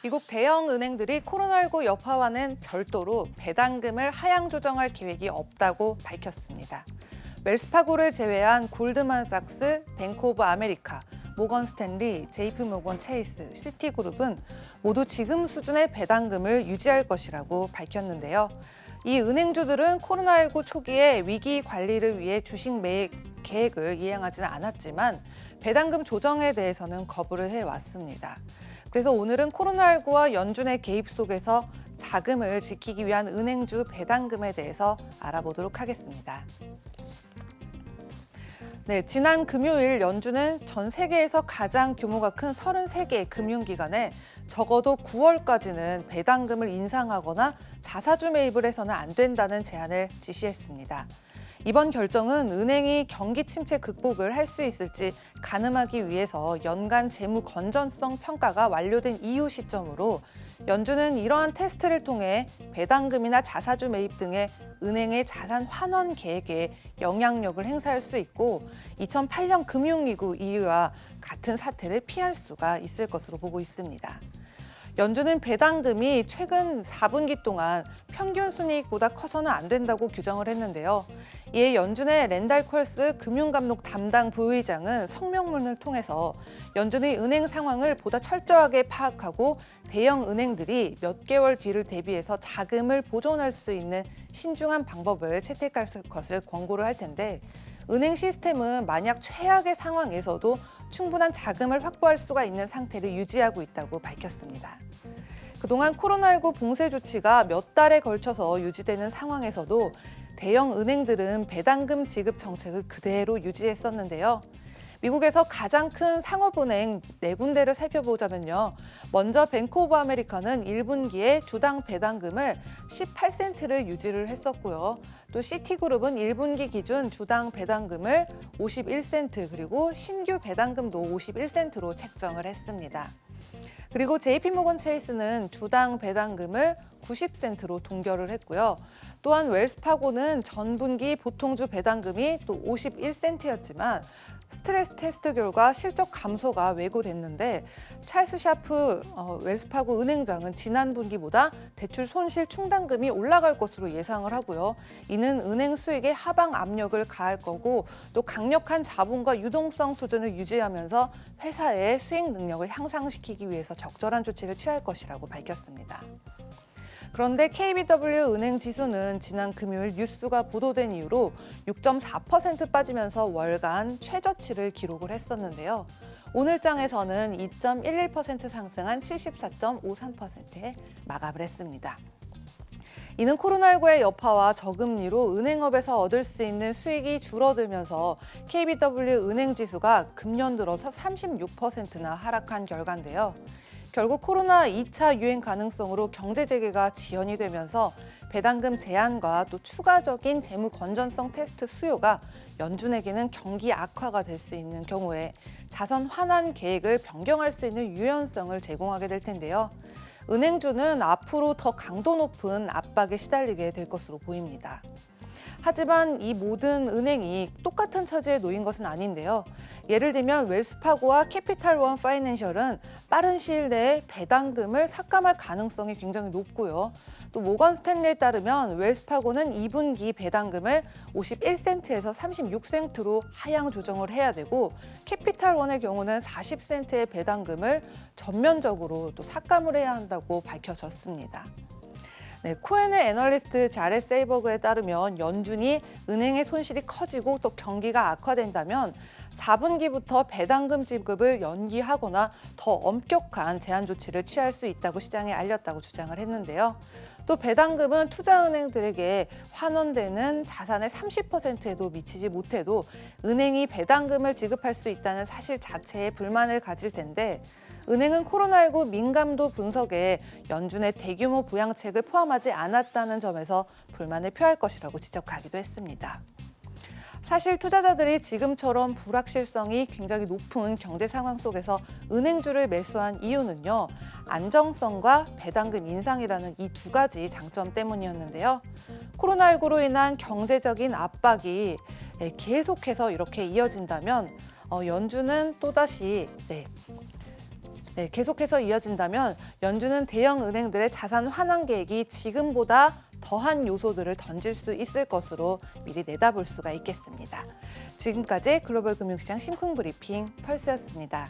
미국 대형 은행들이 코로나19 여파와는 별도로 배당금을 하향 조정할 계획이 없다고 밝혔습니다. 웰스파고를 제외한 골드만삭스, 뱅크 오브 아메리카, 모건 스탠리, JP모건 체이스, 시티그룹은 모두 지금 수준의 배당금을 유지할 것이라고 밝혔는데요. 이 은행주들은 코로나19 초기에 위기 관리를 위해 주식 매입 계획을 이행하지는 않았지만 배당금 조정에 대해서는 거부를 해왔습니다. 그래서 오늘은 코로나19와 연준의 개입 속에서 자금을 지키기 위한 은행주 배당금에 대해서 알아보도록 하겠습니다. 네, 지난 금요일 연준은 전 세계에서 가장 규모가 큰 33개의 금융기관에 적어도 9월까지는 배당금을 인상하거나 자사주 매입을 해서는 안 된다는 제안을 지시했습니다. 이번 결정은 은행이 경기 침체 극복을 할 수 있을지 가늠하기 위해서 연간 재무 건전성 평가가 완료된 이후 시점으로 연준은 이러한 테스트를 통해 배당금이나 자사주 매입 등의 은행의 자산 환원 계획에 영향력을 행사할 수 있고 2008년 금융위기 이후와 같은 사태를 피할 수가 있을 것으로 보고 있습니다. 연준은 배당금이 최근 4분기 동안 평균 순이익보다 커서는 안 된다고 규정을 했는데요. 이에 연준의 랜달 퀄스 금융감독 담당 부의장은 성명문을 통해서 연준의 은행 상황을 보다 철저하게 파악하고 대형 은행들이 몇 개월 뒤를 대비해서 자금을 보존할 수 있는 신중한 방법을 채택할 것을 권고를 할 텐데 은행 시스템은 만약 최악의 상황에서도 충분한 자금을 확보할 수가 있는 상태를 유지하고 있다고 밝혔습니다. 그동안 코로나19 봉쇄 조치가 몇 달에 걸쳐서 유지되는 상황에서도 대형 은행들은 배당금 지급 정책을 그대로 유지했었는데요. 미국에서 가장 큰 상업은행 4군데를 살펴보자면요. 먼저 뱅크 오브 아메리카는 1분기에 주당 배당금을 18센트를 유지를 했었고요. 또 시티그룹은 1분기 기준 주당 배당금을 51센트 그리고 신규 배당금도 51센트로 책정을 했습니다. 그리고 JP모건 체이스는 주당 배당금을 90센트로 동결을 했고요. 또한 웰스파고는 전분기 보통주 배당금이 또 51센트였지만 스트레스 테스트 결과 실적 감소가 왜고됐는데 찰스 샤프 웰스파고 은행장은 지난 분기보다 대출 손실 충당금이 올라갈 것으로 예상을 하고요. 이는 은행 수익에 하방 압력을 가할 거고 또 강력한 자본과 유동성 수준을 유지하면서 회사의 수익 능력을 향상시키기 위해서 적절한 조치를 취할 것이라고 밝혔습니다. 그런데 KBW 은행 지수는 지난 금요일 뉴스가 보도된 이후로 6.4% 빠지면서 월간 최저치를 기록을 했었는데요. 오늘 장에서는 2.11% 상승한 74.53%에 마감을 했습니다. 이는 코로나19의 여파와 저금리로 은행업에서 얻을 수 있는 수익이 줄어들면서 KBW 은행 지수가 금년 들어서 36%나 하락한 결과인데요. 결국 코로나 2차 유행 가능성으로 경제 재개가 지연이 되면서 배당금 제한과 또 추가적인 재무 건전성 테스트 수요가 연준에게는 경기 악화가 될 수 있는 경우에 자선 환원 계획을 변경할 수 있는 유연성을 제공하게 될 텐데요. 은행주는 앞으로 더 강도 높은 압박에 시달리게 될 것으로 보입니다. 하지만 이 모든 은행이 똑같은 처지에 놓인 것은 아닌데요. 예를 들면 웰스파고와 캐피탈원 파이낸셜은 빠른 시일 내에 배당금을 삭감할 가능성이 굉장히 높고요. 또 모건 스탠리에 따르면 웰스파고는 2분기 배당금을 51센트에서 36센트로 하향 조정을 해야 되고 캐피탈원의 경우는 40센트의 배당금을 전면적으로 또 삭감을 해야 한다고 밝혀졌습니다. 네, 코엔의 애널리스트 자렛 세이버그에 따르면 연준이 은행의 손실이 커지고 또 경기가 악화된다면 4분기부터 배당금 지급을 연기하거나 더 엄격한 제한 조치를 취할 수 있다고 시장에 알렸다고 주장을 했는데요. 또 배당금은 투자은행들에게 환원되는 자산의 30%에도 미치지 못해도 은행이 배당금을 지급할 수 있다는 사실 자체에 불만을 가질 텐데 은행은 코로나19 민감도 분석에 연준의 대규모 부양책을 포함하지 않았다는 점에서 불만을 표할 것이라고 지적하기도 했습니다. 사실 투자자들이 지금처럼 불확실성이 굉장히 높은 경제 상황 속에서 은행주를 매수한 이유는요. 안정성과 배당금 인상이라는 이 두 가지 장점 때문이었는데요. 코로나19로 인한 경제적인 압박이 계속해서 이렇게 이어진다면 연준은 또다시 네, 계속해서 이어진다면 연준은 대형 은행들의 자산 환원 계획이 지금보다 더한 요소들을 던질 수 있을 것으로 미리 내다볼 수가 있겠습니다. 지금까지 글로벌 금융시장 심쿵 브리핑 펄스였습니다.